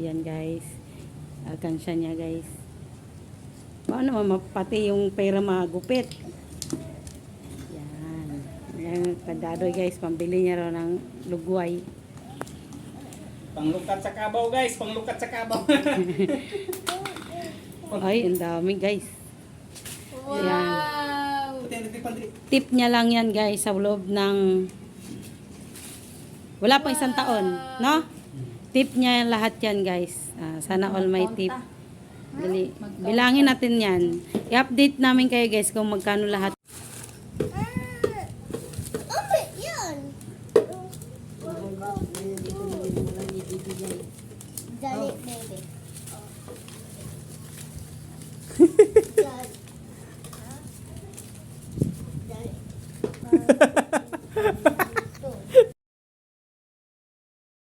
yan guys. Alkansya niya guys. Paano pati yung pera magupit. Yan. Yan kandado guys. Pambili niya raw ng lugway. Panglukat sa kabaw guys. Panglukat sa kabaw. Ay, ang dami guys. Wow! Yan. Tip niya lang yan guys sa loob ng wala pang isang taon, no? Tip niya yan lahat yan guys. Sana all may tip. Dali. Bilangin natin yan. I-update namin kayo guys kung magkano lahat. Yan! Dali, baby.